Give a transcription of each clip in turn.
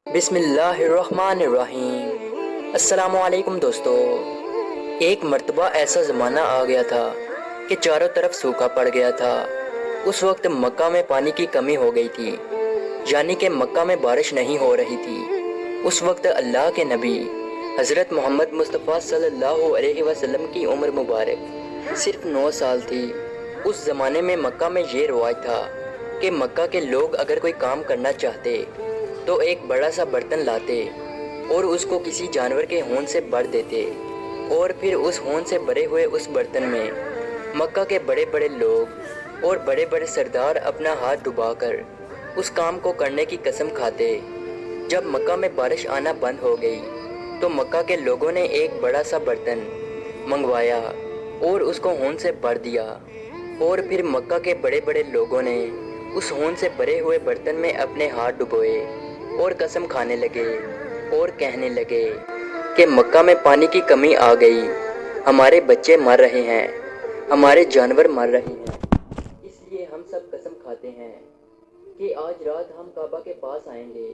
بسم اللہ الرحمن الرحیم۔ السلام علیکم دوستو۔ ایک مرتبہ ایسا زمانہ آ گیا تھا کہ چاروں طرف سوکھا پڑ گیا تھا۔ اس وقت مکہ میں پانی کی کمی ہو گئی تھی، یعنی کہ مکہ میں بارش نہیں ہو رہی تھی۔ اس وقت اللہ کے نبی حضرت محمد مصطفیٰ صلی اللہ علیہ وسلم کی عمر مبارک صرف 9 سال تھی۔ اس زمانے میں مکہ میں یہ رواج تھا کہ مکہ کے لوگ اگر کوئی کام کرنا چاہتے تو ایک بڑا سا برتن لاتے اور اس کو کسی جانور کے ہون سے بھر دیتے، اور پھر اس ہون سے بھرے ہوئے اس برتن میں مکہ کے بڑے بڑے لوگ اور بڑے بڑے سردار اپنا ہاتھ ڈبا کر اس کام کو کرنے کی قسم کھاتے۔ جب مکہ میں بارش آنا بند ہو گئی تو مکہ کے لوگوں نے ایک بڑا سا برتن منگوایا اور اس کو ہون سے بھر دیا، اور پھر مکہ کے بڑے بڑے لوگوں نے اس ہون سے بھرے ہوئے برتن میں اپنے ہاتھ ڈبوئے اور قسم کھانے لگے اور کہنے لگے کہ مکہ میں پانی کی کمی آ گئی، ہمارے بچے مر رہے ہیں، ہمارے جانور مر رہے ہیں، اس لیے ہم سب قسم کھاتے ہیں کہ آج رات ہم کعبہ کے پاس آئیں گے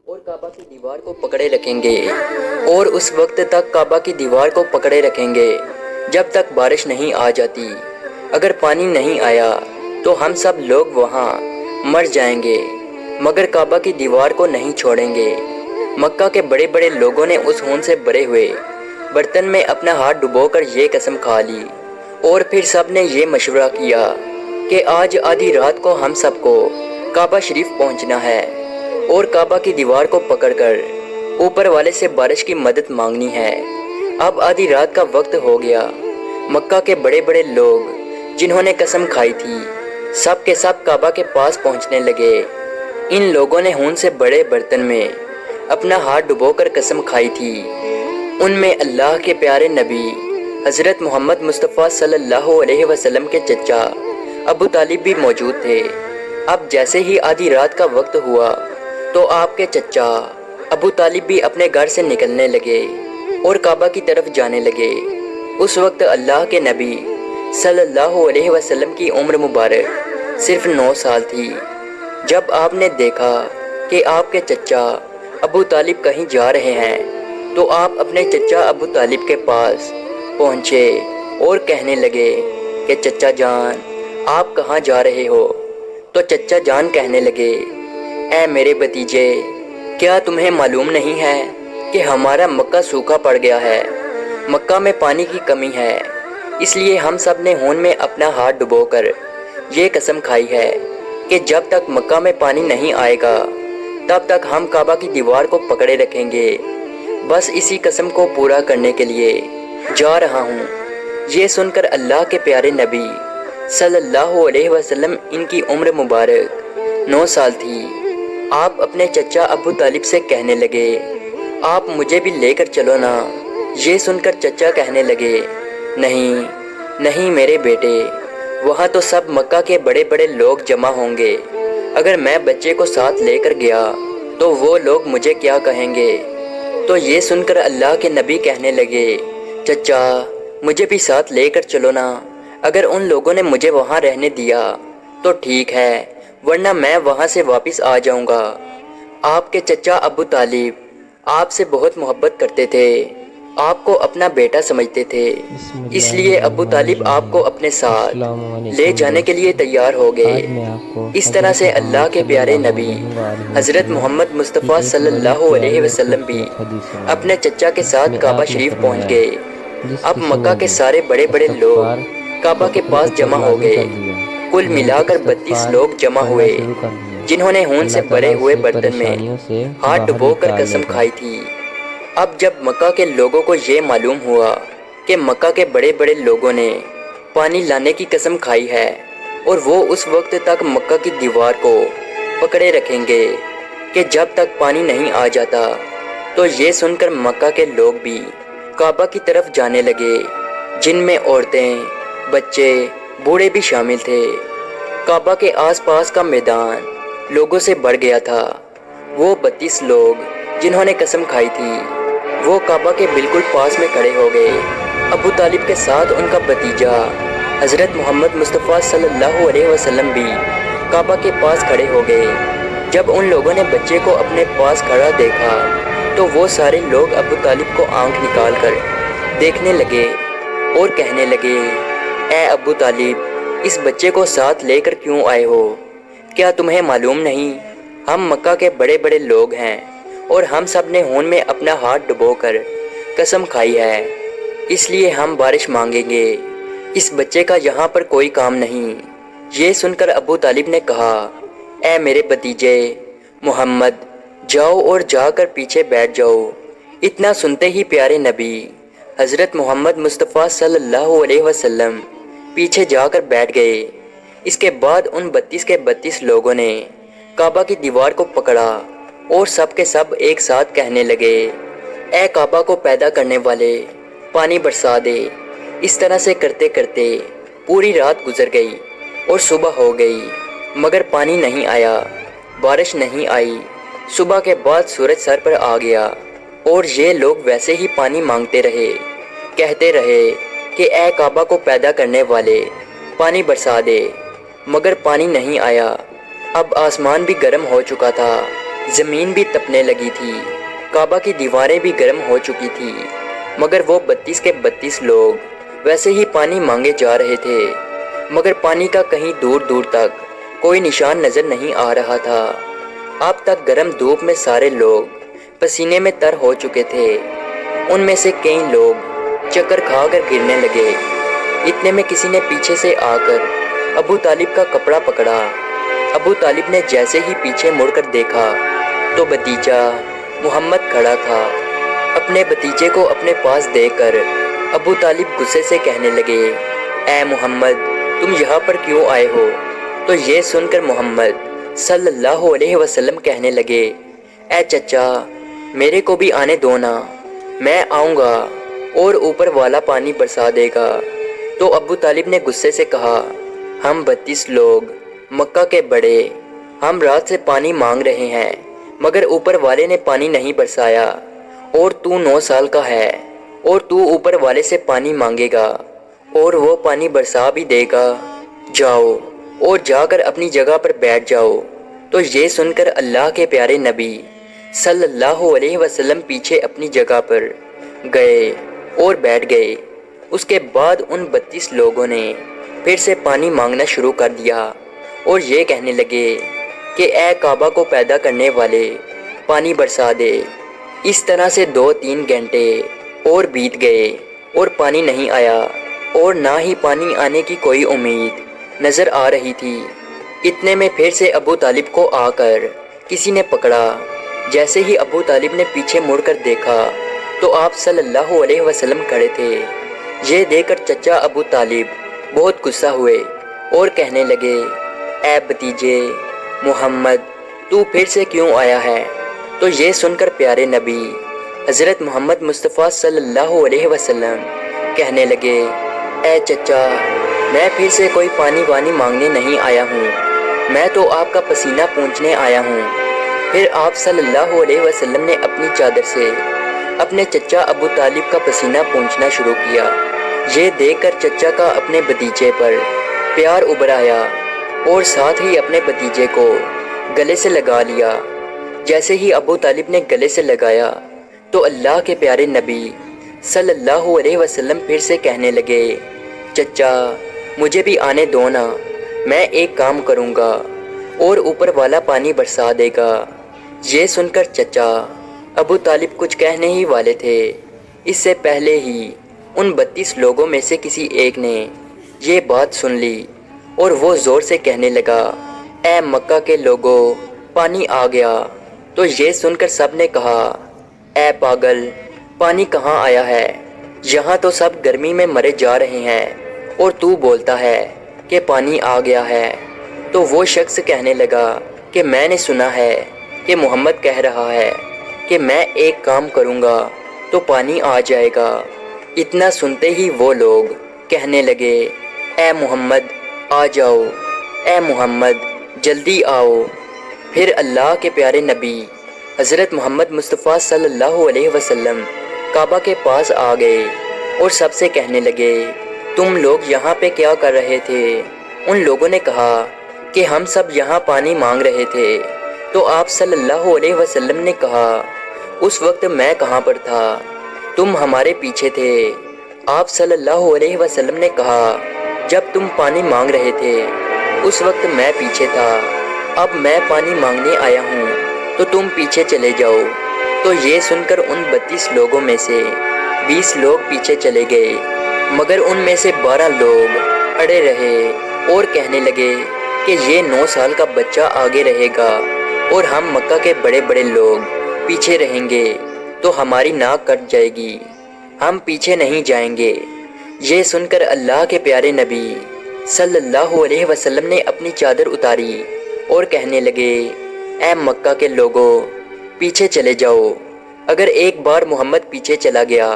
اور کعبہ کی دیوار کو پکڑے رکھیں گے، اور اس وقت تک کعبہ کی دیوار کو پکڑے رکھیں گے جب تک بارش نہیں آ جاتی۔ اگر پانی نہیں آیا تو ہم سب لوگ وہاں مر جائیں گے، مگر کعبہ کی دیوار کو نہیں چھوڑیں گے۔ مکہ کے بڑے بڑے لوگوں نے اس ہون سے بھرے ہوئے برتن میں اپنا ہاتھ ڈبو کر یہ قسم کھا لی، اور پھر سب نے یہ مشورہ کیا کہ آج آدھی رات کو ہم سب کو کعبہ شریف پہنچنا ہے اور کعبہ کی دیوار کو پکڑ کر اوپر والے سے بارش کی مدد مانگنی ہے۔ اب آدھی رات کا وقت ہو گیا۔ مکہ کے بڑے بڑے لوگ جنہوں نے قسم کھائی تھی سب کے سب کعبہ کے پاس پہنچنے لگے۔ ان لوگوں نے ہون سے بڑے برتن میں اپنا ہاتھ ڈبو کر قسم کھائی تھی۔ ان میں اللہ کے پیارے نبی حضرت محمد مصطفیٰ صلی اللہ علیہ وسلم کے چچا ابو طالب بھی موجود تھے۔ اب جیسے ہی آدھی رات کا وقت ہوا تو آپ کے چچا ابو طالب بھی اپنے گھر سے نکلنے لگے اور کعبہ کی طرف جانے لگے۔ اس وقت اللہ کے نبی صلی اللہ علیہ وسلم کی عمر مبارک صرف 9 سال تھی۔ جب آپ نے دیکھا کہ آپ کے چچا ابو طالب کہیں جا رہے ہیں تو آپ اپنے چچا ابو طالب کے پاس پہنچے اور کہنے لگے کہ چچا جان آپ کہاں جا رہے ہو؟ تو چچا جان کہنے لگے اے میرے بھتیجے، کیا تمہیں معلوم نہیں ہے کہ ہمارا مکہ سوکھا پڑ گیا ہے، مکہ میں پانی کی کمی ہے، اس لیے ہم سب نے ہون میں اپنا ہاتھ ڈبو کر یہ قسم کھائی ہے کہ جب تک مکہ میں پانی نہیں آئے گا تب تک ہم کعبہ کی دیوار کو پکڑے رکھیں گے۔ بس اسی قسم کو پورا کرنے کے لیے جا رہا ہوں۔ یہ سن کر اللہ کے پیارے نبی صلی اللہ علیہ وسلم، ان کی عمر مبارک 9 سال تھی، آپ اپنے چچا ابو طالب سے کہنے لگے آپ مجھے بھی لے کر چلو نا۔ یہ سن کر چچا کہنے لگے نہیں نہیں میرے بیٹے، وہاں تو سب مکہ کے بڑے بڑے لوگ جمع ہوں گے، اگر میں بچے کو ساتھ لے کر گیا تو وہ لوگ مجھے کیا کہیں گے؟ تو یہ سن کر اللہ کے نبی کہنے لگے چچا مجھے بھی ساتھ لے کر چلو نا، اگر ان لوگوں نے مجھے وہاں رہنے دیا تو ٹھیک ہے، ورنہ میں وہاں سے واپس آ جاؤں گا۔ آپ کے چچا ابو طالب آپ سے بہت محبت کرتے تھے، آپ کو اپنا بیٹا سمجھتے تھے، بسم اس اللہ لیے ابو الرحمن طالب آپ کو الرحیم۔ اپنے ساتھ السلام لے علیکم جانے کے لیے دوستو، تیار ہو گئے۔ آج میں آپ کو اس طرح حضرت سے اللہ محمد کے صلی پیارے اللہ نبی علیہ وآلہ حضرت وسلم محمد کی مصطفیٰ ایک صلی بڑی اللہ علیہ پیاری اور وسلم بھی خوبصورت حدیث سنائیں اپنے چچا کے جس ساتھ میں کعبہ آپ نے شریف پہنچ فرمایا گئے۔ جس اب کسی مکہ نے کے بھی سارے بڑے بڑے استغفار لوگ کعبہ کو کے اپنے پاس اوپر جمع ہو لازم گئے۔ کر لیا، کل یعنی ملا کہ کر 32 استغفار لوگ جمع پڑھنا ہوئے شروع کر دیا، جنہوں نے ہون اللہ سے تعالیٰ بھرے اس ہوئے سے برتن میں پریشانیوں سے ہاتھ باہر ڈبو کر نکال لے قسم گا۔ کھائی تھی۔ اب جب مکہ کے لوگوں کو یہ معلوم ہوا کہ مکہ کے بڑے بڑے لوگوں نے پانی لانے کی قسم کھائی ہے اور وہ اس وقت تک مکہ کی دیوار کو پکڑے رکھیں گے کہ جب تک پانی نہیں آ جاتا، تو یہ سن کر مکہ کے لوگ بھی کعبہ کی طرف جانے لگے، جن میں عورتیں، بچے، بوڑھے بھی شامل تھے۔ کعبہ کے آس پاس کا میدان لوگوں سے بھر گیا تھا۔ وہ 32 لوگ جنہوں نے قسم کھائی تھی وہ کعبہ کے بالکل پاس میں کھڑے ہو گئے۔ ابو طالب کے ساتھ ان کا بھتیجا حضرت محمد مصطفیٰ صلی اللہ علیہ وسلم بھی کعبہ کے پاس کھڑے ہو گئے۔ جب ان لوگوں نے بچے کو اپنے پاس کھڑا دیکھا تو وہ سارے لوگ ابو طالب کو آنکھ نکال کر دیکھنے لگے اور کہنے لگے، اے ابو طالب، اس بچے کو ساتھ لے کر کیوں آئے ہو؟ کیا تمہیں معلوم نہیں ہم مکہ کے بڑے بڑے لوگ ہیں اور ہم سب نے خون میں اپنا ہاتھ ڈبو کر قسم کھائی ہے، اس لیے ہم بارش مانگیں گے، اس بچے کا یہاں پر کوئی کام نہیں۔ یہ سن کر ابو طالب نے کہا، اے میرے بھتیجے محمد، جاؤ اور جا کر پیچھے بیٹھ جاؤ۔ اتنا سنتے ہی پیارے نبی حضرت محمد مصطفیٰ صلی اللہ علیہ وسلم پیچھے جا کر بیٹھ گئے۔ اس کے بعد ان 32 کے 32 لوگوں نے کعبہ کی دیوار کو پکڑا اور سب کے سب ایک ساتھ کہنے لگے، اے کعبہ کو پیدا کرنے والے، پانی برسا دے۔ اس طرح سے کرتے کرتے پوری رات گزر گئی اور صبح ہو گئی مگر پانی نہیں آیا، بارش نہیں آئی۔ صبح کے بعد سورج سر پر آ گیا اور یہ لوگ ویسے ہی پانی مانگتے رہے، کہتے رہے کہ اے کعبہ کو پیدا کرنے والے، پانی برسا دے، مگر پانی نہیں آیا۔ اب آسمان بھی گرم ہو چکا تھا، زمین بھی تپنے لگی تھی، کعبہ کی دیواریں بھی گرم ہو چکی تھی، مگر وہ 32 کے 32 لوگ ویسے ہی پانی مانگے جا رہے تھے، مگر پانی کا کہیں دور دور تک کوئی نشان نظر نہیں آ رہا تھا۔ اب تک گرم دھوپ میں سارے لوگ پسینے میں تر ہو چکے تھے، ان میں سے کئی لوگ چکر کھا کر گرنے لگے۔ اتنے میں کسی نے پیچھے سے آ کر ابو طالب کا کپڑا پکڑا۔ ابو طالب نے جیسے ہی پیچھے مڑ کر دیکھا تو بھتیجا محمد کھڑا تھا۔ اپنے بھتیجے کو اپنے پاس دیکھ کر ابو طالب غصے سے کہنے لگے، اے محمد، تم یہاں پر کیوں آئے ہو؟ تو یہ سن کر محمد صلی اللہ علیہ وسلم کہنے لگے، اے چچا، میرے کو بھی آنے دو نا، میں آؤں گا اور اوپر والا پانی برسا دے گا۔ تو ابو طالب نے غصے سے کہا، ہم 32 لوگ مکہ کے بڑے، ہم رات سے پانی مانگ رہے ہیں مگر اوپر والے نے پانی نہیں برسایا، اور تو 9 سال کا ہے اور تو اوپر والے سے پانی مانگے گا اور وہ پانی برسا بھی دے گا، جاؤ اور جا کر اپنی جگہ پر بیٹھ جاؤ۔ تو یہ سن کر اللہ کے پیارے نبی صلی اللہ علیہ وسلم پیچھے اپنی جگہ پر گئے اور بیٹھ گئے۔ اس کے بعد ان 32 لوگوں نے پھر سے پانی مانگنا شروع کر دیا اور یہ کہنے لگے کہ اے کعبہ کو پیدا کرنے والے، پانی برسا دے۔ اس طرح سے 2-3 گھنٹے اور بیت گئے اور پانی نہیں آیا اور نہ ہی پانی آنے کی کوئی امید نظر آ رہی تھی۔ اتنے میں پھر سے ابو طالب کو آ کر کسی نے پکڑا۔ جیسے ہی ابو طالب نے پیچھے مڑ کر دیکھا تو آپ صلی اللہ علیہ وسلم کھڑے تھے۔ یہ دیکھ کر چچا ابو طالب بہت غصہ ہوئے اور کہنے لگے، اے بھتیجے محمد، تو پھر سے کیوں آیا ہے؟ تو یہ سن کر پیارے نبی حضرت محمد مصطفیٰ صلی اللہ علیہ وسلم کہنے لگے، اے چچا، میں پھر سے کوئی پانی وانی مانگنے نہیں آیا ہوں، میں تو آپ کا پسینہ پونچھنے آیا ہوں۔ پھر آپ صلی اللہ علیہ وسلم نے اپنی چادر سے اپنے چچا ابو طالب کا پسینہ پونچھنا شروع کیا۔ یہ دیکھ کر چچا کا اپنے بھتیجے پر پیار ابھر آیا اور ساتھ ہی اپنے بھتیجے کو گلے سے لگا لیا۔ جیسے ہی ابو طالب نے گلے سے لگایا تو اللہ کے پیارے نبی صلی اللہ علیہ وسلم پھر سے کہنے لگے، چچا، مجھے بھی آنے دو نا، میں ایک کام کروں گا اور اوپر والا پانی برسا دے گا۔ یہ سن کر چچا ابو طالب کچھ کہنے ہی والے تھے، اس سے پہلے ہی ان 32 لوگوں میں سے کسی ایک نے یہ بات سن لی اور وہ زور سے کہنے لگا، اے مکہ کے لوگوں، پانی آ گیا۔ تو یہ سن کر سب نے کہا، اے پاگل، پانی کہاں آیا ہے؟ یہاں تو سب گرمی میں مرے جا رہے ہیں اور تو بولتا ہے کہ پانی آ گیا ہے۔ تو وہ شخص کہنے لگا کہ میں نے سنا ہے کہ محمد کہہ رہا ہے کہ میں ایک کام کروں گا تو پانی آ جائے گا۔ اتنا سنتے ہی وہ لوگ کہنے لگے، اے محمد آ جاؤ، اے محمد جلدی آؤ۔ پھر اللہ کے پیارے نبی حضرت محمد مصطفیٰ صلی اللہ علیہ وسلم کعبہ کے پاس آ گئے اور سب سے کہنے لگے، تم لوگ یہاں پہ کیا کر رہے تھے؟ ان لوگوں نے کہا کہ ہم سب یہاں پانی مانگ رہے تھے۔ تو آپ صلی اللہ علیہ وسلم نے کہا اس وقت میں کہاں پر تھا؟ تم ہمارے پیچھے تھے۔ آپ صلی اللہ علیہ وسلم نے کہا جب تم پانی مانگ رہے تھے اس وقت میں پیچھے تھا، اب میں پانی مانگنے آیا ہوں تو تم پیچھے چلے جاؤ۔ تو یہ سن کر ان 32 لوگوں میں سے 20 لوگ پیچھے چلے گئے، مگر ان میں سے 12 لوگ اڑے رہے اور کہنے لگے کہ یہ 9 سال کا بچہ آگے رہے گا اور ہم مکہ کے بڑے بڑے لوگ پیچھے رہیں گے تو ہماری ناک کٹ جائے گی، ہم پیچھے نہیں جائیں گے۔ یہ سن کر اللہ کے پیارے نبی صلی اللہ علیہ وسلم نے اپنی چادر اتاری اور کہنے لگے اے مکہ کے لوگوں پیچھے چلے جاؤ، اگر ایک بار محمد پیچھے چلا گیا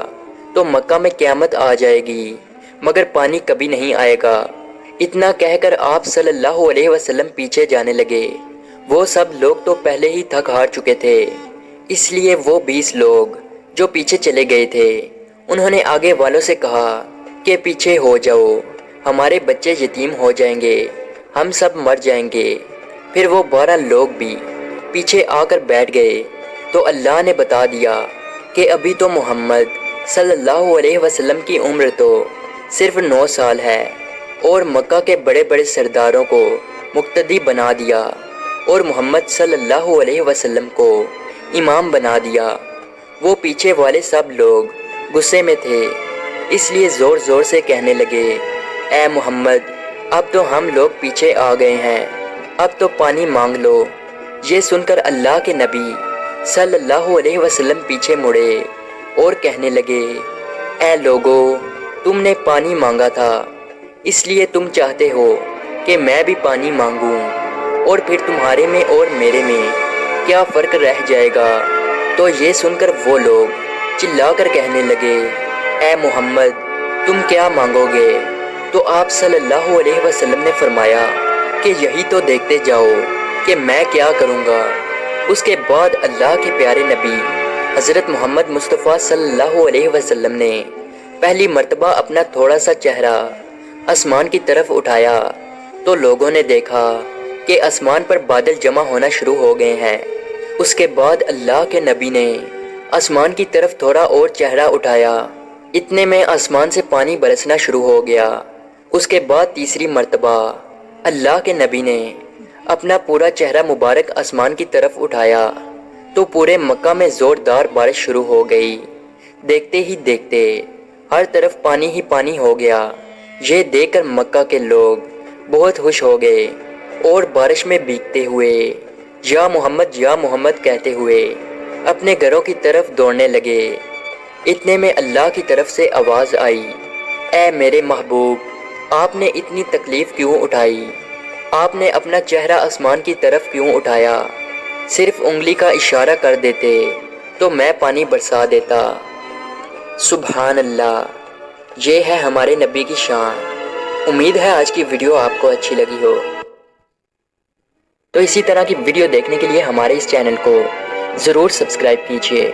تو مکہ میں قیامت آ جائے گی مگر پانی کبھی نہیں آئے گا۔ اتنا کہہ کر آپ صلی اللہ علیہ وسلم پیچھے جانے لگے۔ وہ سب لوگ تو پہلے ہی تھک ہار چکے تھے، اس لیے وہ 20 لوگ جو پیچھے چلے گئے تھے انہوں نے آگے والوں سے کہا کہ پیچھے ہو جاؤ، ہمارے بچے یتیم ہو جائیں گے، ہم سب مر جائیں گے۔ پھر وہ 12 لوگ بھی پیچھے آ کر بیٹھ گئے تو اللہ نے بتا دیا کہ ابھی تو محمد صلی اللہ علیہ وسلم کی عمر تو صرف 9 سال ہے، اور مکہ کے بڑے بڑے سرداروں کو مقتدی بنا دیا اور محمد صلی اللہ علیہ وسلم کو امام بنا دیا۔ وہ پیچھے والے سب لوگ غصے میں تھے، اس لیے زور زور سے کہنے لگے اے محمد اب تو ہم لوگ پیچھے آ گئے ہیں، اب تو پانی مانگ لو۔ یہ سن کر اللہ کے نبی صلی اللہ علیہ وسلم پیچھے مڑے اور کہنے لگے اے لوگو تم نے پانی مانگا تھا، اس لیے تم چاہتے ہو کہ میں بھی پانی مانگوں، اور پھر تمہارے میں اور میرے میں کیا فرق رہ جائے گا؟ تو یہ سن کر وہ لوگ چلا کر کہنے لگے اے محمد تم کیا مانگو گے؟ تو آپ صلی اللہ علیہ وسلم نے فرمایا کہ یہی تو دیکھتے جاؤ کہ میں کیا کروں گا۔ اس کے بعد اللہ کے پیارے نبی حضرت محمد مصطفیٰ صلی اللہ علیہ وسلم نے پہلی مرتبہ اپنا تھوڑا سا چہرہ آسمان کی طرف اٹھایا تو لوگوں نے دیکھا کہ آسمان پر بادل جمع ہونا شروع ہو گئے ہیں۔ اس کے بعد اللہ کے نبی نے آسمان کی طرف تھوڑا اور چہرہ اٹھایا، اتنے میں آسمان سے پانی برسنا شروع ہو گیا۔ اس کے بعد تیسری مرتبہ اللہ کے نبی نے اپنا پورا چہرہ مبارک آسمان کی طرف اٹھایا تو پورے مکہ میں زوردار بارش شروع ہو گئی۔ دیکھتے ہی دیکھتے ہر طرف پانی ہی پانی ہو گیا۔ یہ دیکھ کر مکہ کے لوگ بہت خوش ہو گئے اور بارش میں بھیگتے ہوئے یا محمد کہتے ہوئے اپنے گھروں کی طرف دوڑنے لگے۔ اتنے میں اللہ کی طرف سے آواز آئی اے میرے محبوب آپ نے اتنی تکلیف کیوں اٹھائی؟ آپ نے اپنا چہرہ آسمان کی طرف کیوں اٹھایا؟ صرف انگلی کا اشارہ کر دیتے تو میں پانی برسا دیتا۔ سبحان اللہ، یہ ہے ہمارے نبی کی شان۔ امید ہے آج کی ویڈیو آپ کو اچھی لگی ہو، تو اسی طرح کی ویڈیو دیکھنے کے لیے ہمارے اس چینل کو ضرور سبسکرائب کیجیے۔